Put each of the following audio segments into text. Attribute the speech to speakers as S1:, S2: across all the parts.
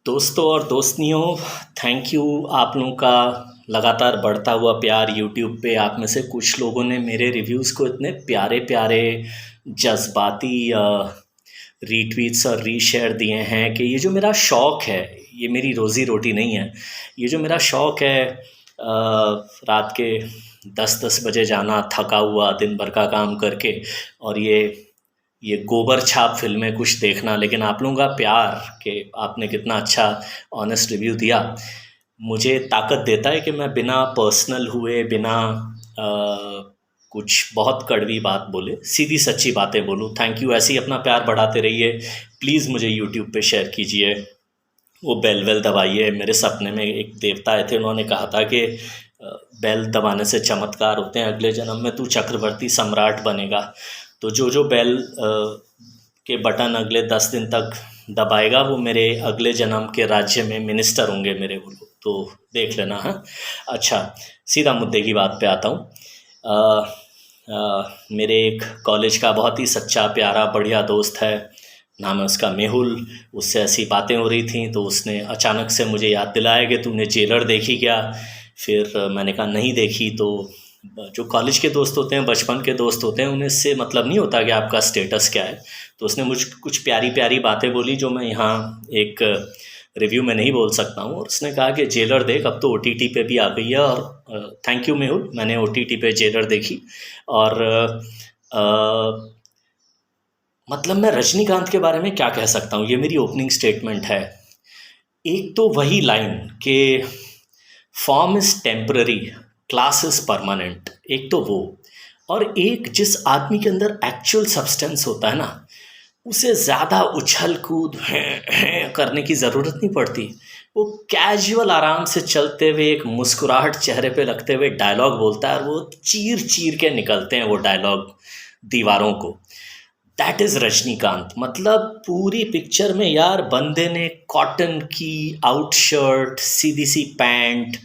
S1: दोस्तों और दोस्तनियों, thank you. आप लोगों का लगातार बढ़ता हुआ प्यार यूट्यूब पे। आप में से कुछ लोगों ने मेरे रिव्यूज़ को इतने प्यारे प्यारे जज्बाती रीट्वीट्स और रीशेयर दिए हैं कि ये जो मेरा शौक़ है, ये मेरी रोज़ी रोटी नहीं है। ये जो मेरा शौक़ है, रात के 10-10 बजे जाना थका हुआ दिन भर का काम करके, और ये गोबर छाप फ़िल्में कुछ देखना। लेकिन आप लोगों का प्यार, कि आपने कितना अच्छा ऑनेस्ट रिव्यू दिया, मुझे ताकत देता है कि मैं बिना पर्सनल हुए, बिना कुछ बहुत कड़वी बात बोले, सीधी सच्ची बातें बोलूँ। Thank you. ऐसे ही अपना प्यार बढ़ाते रहिए। प्लीज़ मुझे यूट्यूब पे शेयर कीजिए, वो बेल वेल दबाइए। मेरे सपने में एक देवता आए थे, उन्होंने कहा था कि बेल दबाने से चमत्कार होते हैं, अगले जन्म में तू चक्रवर्ती सम्राट बनेगा। तो जो बेल के बटन अगले 10 दिन तक दबाएगा, वो मेरे अगले जन्म के राज्य में मिनिस्टर होंगे मेरे वो लोग। तो देख लेना। हाँ, अच्छा, सीधा मुद्दे की बात पे आता हूँ। मेरे एक कॉलेज का बहुत ही सच्चा प्यारा बढ़िया दोस्त है, नाम है उसका मेहुल। उससे ऐसी बातें हो रही थी तो उसने अचानक से मुझे याद दिलाया कि तूने जेलर देखी क्या। फिर मैंने कहा नहीं देखी। तो जो कॉलेज के दोस्त होते हैं, बचपन के दोस्त होते हैं, उन्हें इससे मतलब नहीं होता कि आपका स्टेटस क्या है। तो उसने मुझ कुछ प्यारी प्यारी बातें बोली जो मैं यहाँ एक रिव्यू में नहीं बोल सकता हूँ। और उसने कहा कि जेलर देख, अब तो OTT पे भी आ गई है। और थैंक यू मेहुल, मैंने OTT पे जेलर देखी। और मतलब मैं रजनीकांत के बारे में क्या कह सकता हूँ, ये मेरी ओपनिंग स्टेटमेंट है। एक तो वही लाइन कि form is temporary, class is permanent, एक तो वो। और एक, जिस आदमी के अंदर एक्चुअल सब्सटेंस होता है ना, उसे ज़्यादा उछल कूद हैं करने की ज़रूरत नहीं पड़ती। वो कैजुअल आराम से चलते हुए, एक मुस्कुराहट चेहरे पे लगते हुए डायलॉग बोलता है, और वो चीर चीर के निकलते हैं वो डायलॉग दीवारों को। That is Rajinikanth. मतलब पूरी पिक्चर में यार, बंदे ने कॉटन की आउट शर्ट, सीधी सी पैंट,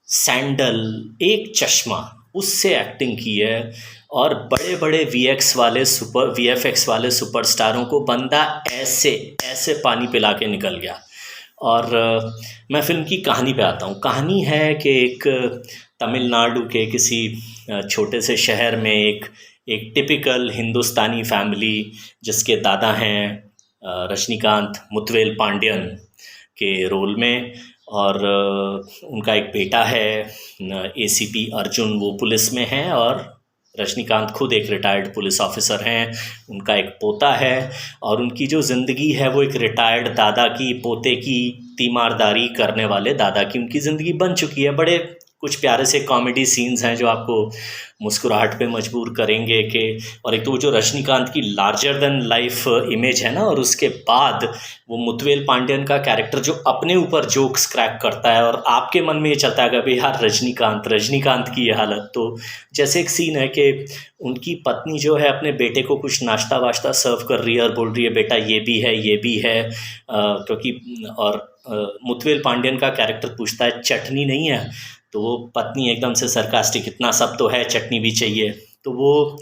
S1: सैंडल, एक चश्मा, उससे एक्टिंग की है। और बड़े बड़े VFX वाले सुपरस्टारों को बंदा ऐसे ऐसे पानी पिला के निकल गया। और मैं फ़िल्म की कहानी पे आता हूँ। कहानी है कि एक तमिलनाडु के किसी छोटे से शहर में एक टिपिकल हिंदुस्तानी फैमिली, जिसके दादा हैं रजनीकांत मुथवेल पांडियन के रोल में, और उनका एक बेटा है ACP अर्जुन, वो पुलिस में है, और रजनीकांत खुद एक रिटायर्ड पुलिस ऑफिसर हैं। उनका एक पोता है, और उनकी जो ज़िंदगी है वो एक रिटायर्ड दादा की, पोते की तीमारदारी करने वाले दादा की उनकी ज़िंदगी बन चुकी है। बड़े कुछ प्यारे से कॉमेडी सीन्स हैं जो आपको मुस्कुराहट पे मजबूर करेंगे कि। और एक तो वो जो रजनीकांत की लार्जर देन लाइफ इमेज है ना, और उसके बाद वो मुथवेल पांडियन का कैरेक्टर जो अपने ऊपर जोक्स क्रैक करता है, और आपके मन में ये चलता है कि भाई यार, रजनीकांत की ये हालत। तो जैसे एक सीन है कि उनकी पत्नी जो है अपने बेटे को कुछ नाश्ता वाश्ता सर्व कर रही है, और बोल रही है बेटा ये भी है, ये भी है, क्योंकि और मुथवेल पांडियन का कैरेक्टर पूछता है चटनी नहीं है, तो वो पत्नी एकदम से सरकास्टिक, इतना सब तो है, चटनी भी चाहिए। तो वो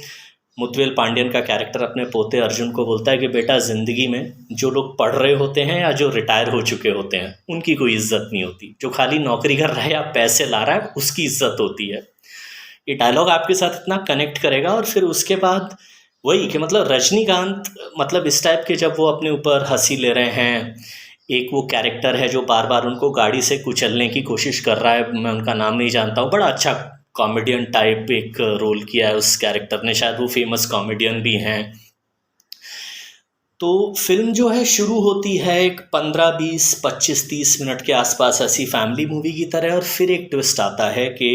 S1: मुथवेल पांडियन का कैरेक्टर अपने पोते अर्जुन को बोलता है कि बेटा, ज़िंदगी में जो लोग पढ़ रहे होते हैं या जो रिटायर हो चुके होते हैं, उनकी कोई इज्जत नहीं होती। जो खाली नौकरी कर रहा है या पैसे ला रहा है, उसकी इज्जत होती है। ये डायलॉग आपके साथ इतना कनेक्ट करेगा। और फिर उसके बाद वही कि मतलब रजनीकांत, मतलब इस टाइप के, जब वो अपने ऊपर हंसी ले रहे हैं। एक वो कैरेक्टर है जो बार बार उनको गाड़ी से कुचलने की कोशिश कर रहा है, मैं उनका नाम नहीं जानता हूँ। बड़ा अच्छा कॉमेडियन टाइप एक रोल किया है उस कैरेक्टर ने, शायद वो फेमस कॉमेडियन भी हैं। तो फिल्म जो है शुरू होती है एक 15-20-25-30 मिनट के आसपास, ऐसी फैमिली मूवी की तरह। और फिर एक ट्विस्ट आता है कि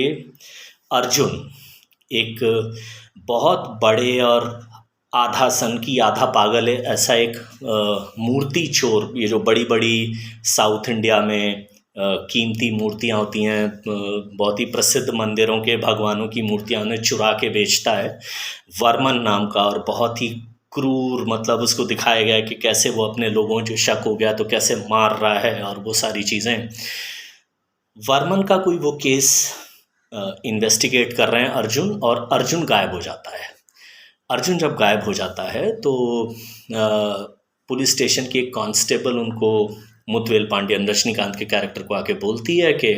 S1: अर्जुन एक बहुत बड़े और आधा सनकी आधा पागल है, ऐसा एक मूर्ति चोर। ये जो बड़ी बड़ी साउथ इंडिया में कीमती मूर्तियाँ होती हैं, बहुत ही प्रसिद्ध मंदिरों के भगवानों की मूर्तियाँ उन्हें चुरा के बेचता है, वर्मन नाम का। और बहुत ही क्रूर, मतलब उसको दिखाया गया है कि कैसे वो अपने लोगों जो शक हो गया तो कैसे मार रहा है, और वो सारी चीज़ें। वर्मन का कोई वो केस इन्वेस्टिगेट कर रहे हैं अर्जुन, और अर्जुन गायब हो जाता है। अर्जुन जब गायब हो जाता है तो पुलिस स्टेशन की एक कांस्टेबल उनको मुथवेल पांडियन रजनीकांत के कैरेक्टर को आके बोलती है कि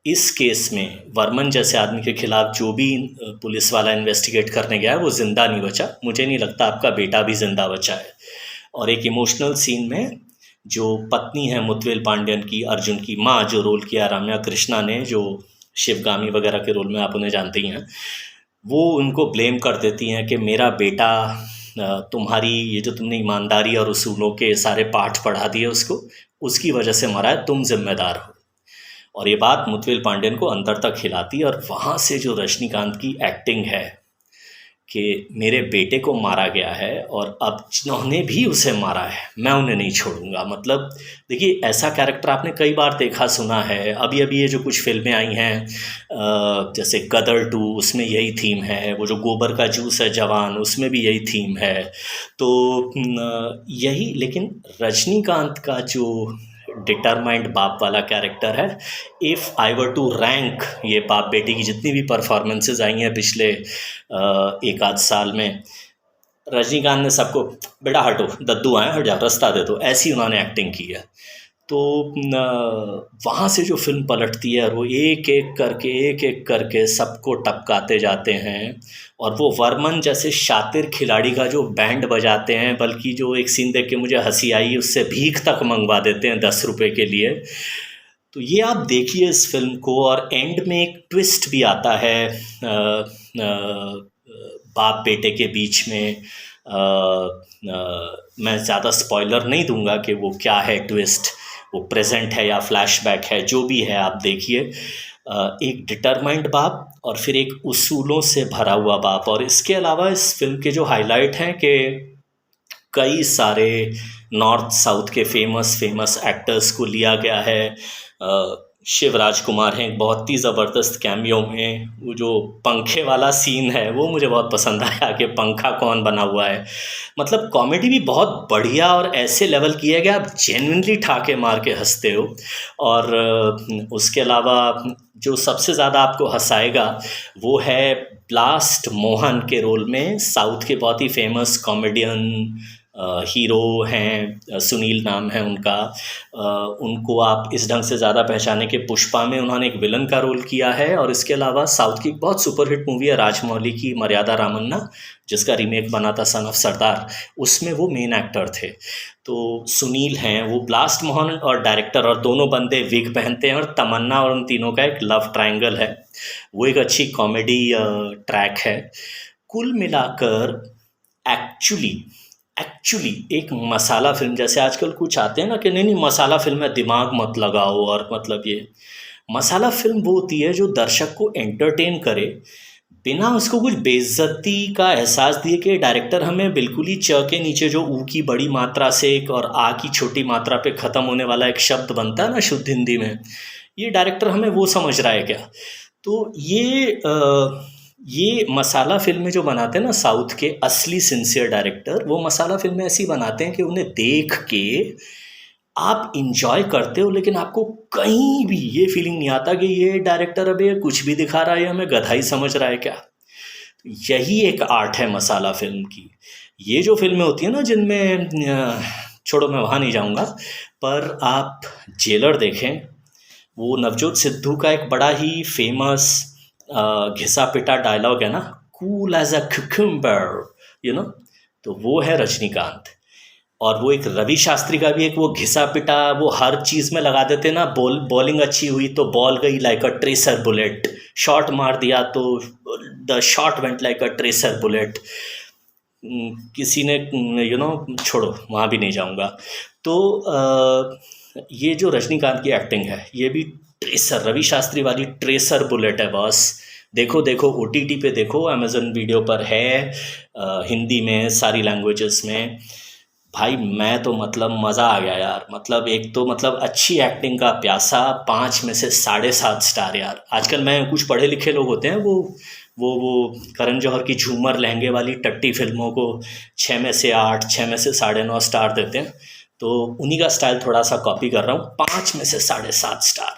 S1: इस केस में वर्मन जैसे आदमी के खिलाफ जो भी पुलिस वाला इन्वेस्टिगेट करने गया है वो ज़िंदा नहीं बचा, मुझे नहीं लगता आपका बेटा भी ज़िंदा बचा है। और एक इमोशनल सीन में जो पत्नी है मुथवेल पांडियन की, अर्जुन की माँ, जो रोल किया रम्या कृष्णा ने, जो शिवगामी वगैरह के रोल में आप उन्हें जानती हैं, वो उनको ब्लेम कर देती हैं कि मेरा बेटा तुम्हारी ये जो तुमने ईमानदारी और उसूलों के सारे पाठ पढ़ा दिए उसको, उसकी वजह से मरा है, तुम जिम्मेदार हो। और ये बात मुथवेल पांडियन को अंदर तक हिलाती है। और वहाँ से जो रजनीकांत की एक्टिंग है कि मेरे बेटे को मारा गया है और अब जिन्होंने भी उसे मारा है मैं उन्हें नहीं छोड़ूंगा। मतलब देखिए, ऐसा कैरेक्टर आपने कई बार देखा सुना है। अभी अभी ये जो कुछ फिल्में आई हैं जैसे गदर 2, उसमें यही थीम है। वो जो गोबर का जूस है जवान, उसमें भी यही थीम है। तो यही, लेकिन रजनीकांत का जो डिटरमाइंड बाप वाला कैरेक्टर है, if I were to rank ये बाप बेटी की जितनी भी परफॉर्मेंसेज आई हैं पिछले एक आध साल में, रजनीकांत ने सबको बेटा हटो, दद्दू आए, हट जाओ, रास्ता दे दो, ऐसी उन्होंने एक्टिंग की है। तो वहाँ से जो फिल्म पलटती है और वो एक एक करके सबको टपकाते जाते हैं। और वो वर्मन जैसे शातिर खिलाड़ी का जो बैंड बजाते हैं, बल्कि जो एक सीन देख के मुझे हंसी आई, उससे भीख तक मंगवा देते हैं 10 रुपये के लिए। तो ये आप देखिए इस फिल्म को। और एंड में एक ट्विस्ट भी आता है बाप बेटे के बीच में। मैं ज़्यादा स्पॉइलर नहीं दूंगा कि वो क्या है ट्विस्ट, वो प्रेजेंट है या फ्लैशबैक है, जो भी है आप देखिए। एक डिटरमाइंड बाप और फिर एक उसूलों से भरा हुआ बाप। और इसके अलावा इस फिल्म के जो हाईलाइट हैं कि कई सारे नॉर्थ साउथ के फेमस एक्टर्स को लिया गया है। शिवराज कुमार हैं एक बहुत ही ज़बरदस्त कैमियो में। वो जो पंखे वाला सीन है वो मुझे बहुत पसंद आया कि पंखा कौन बना हुआ है। मतलब कॉमेडी भी बहुत बढ़िया और ऐसे लेवल किया गया आप जेन्युइनली ठाके मार के हंसते हो। और उसके अलावा जो सबसे ज़्यादा आपको हंसाएगा वो है ब्लास्ट मोहन के रोल में, साउथ के बहुत ही फेमस कॉमेडियन हीरो हैं, सुनील नाम है उनका। उनको आप इस ढंग से ज़्यादा पहचाने कि पुष्पा में उन्होंने एक विलन का रोल किया है। और इसके अलावा साउथ की एक बहुत सुपरहिट मूवी है राजमौली की, मर्यादा रामन्ना, जिसका रीमेक बना था सन ऑफ सरदार, उसमें वो मेन एक्टर थे। तो सुनील हैं वो ब्लास्ट मोहन और डायरेक्टर, और दोनों बंदे विग पहनते हैं। और तमन्ना और उन तीनों का एक लव ट्रायंगल है, वो एक अच्छी कॉमेडी ट्रैक है। कुल मिलाकर एक्चुअली एक मसाला फिल्म, जैसे आजकल कुछ आते हैं ना कि नहीं मसाला फिल्म है, दिमाग मत लगाओ, और मतलब ये मसाला फिल्म वो होती है जो दर्शक को एंटरटेन करे बिना उसको कुछ बेइज्जती का एहसास दिए कि डायरेक्टर हमें बिल्कुल ही च के नीचे जो ऊ की बड़ी मात्रा से एक और आ की छोटी मात्रा पे ख़त्म होने वाला एक शब्द बनता है ना शुद्ध हिंदी में, ये डायरेक्टर हमें वो समझ रहा है क्या। तो ये मसाला फिल्में जो बनाते हैं ना साउथ के असली सिंसियर डायरेक्टर, वो मसाला फिल्में ऐसी बनाते हैं कि उन्हें देख के आप इंजॉय करते हो, लेकिन आपको कहीं भी ये फीलिंग नहीं आता कि ये डायरेक्टर अबे कुछ भी दिखा रहा है, हमें गधा ही समझ रहा है क्या। तो यही एक आर्ट है मसाला फिल्म की। ये जो फिल्में होती हैं ना जिनमें, छोड़ो मैं वहाँ नहीं जाऊँगा, पर आप जेलर देखें, वो नवजोत सिद्धू का एक बड़ा ही फेमस घिसा पिटा डायलॉग है ना, कूल एज अ क्यूकम्बर, तो वो है रजनीकांत। और वो एक रवि शास्त्री का भी एक वो घिसा पिटा, वो हर चीज़ में लगा देते ना, बॉलिंग अच्छी हुई तो बॉल गई लाइक अ ट्रेसर बुलेट, शॉट मार दिया तो the shot went like a tracer bullet. किसी ने छोड़ो वहाँ भी नहीं जाऊँगा। तो ये जो रजनीकांत की एक्टिंग है ये भी ट्रेसर, रवि शास्त्री वाली ट्रेसर बुलेट है बॉस। देखो OTT पे देखो, अमेज़न वीडियो पर है, हिंदी में, सारी लैंग्वेजेस में। भाई मैं तो मतलब मज़ा आ गया यार। मतलब एक तो मतलब अच्छी एक्टिंग का प्यासा, 5 में से 7.5 स्टार यार। आजकल मैं कुछ पढ़े लिखे लोग होते हैं वो करण जौहर की झूमर लहंगे वाली टट्टी फिल्मों को 6 में से 8, 6 में से 9.5 स्टार देते हैं। तो उन्हीं का स्टाइल थोड़ा सा कॉपी कर रहा हूँ, 5 में से 7.5 स्टार।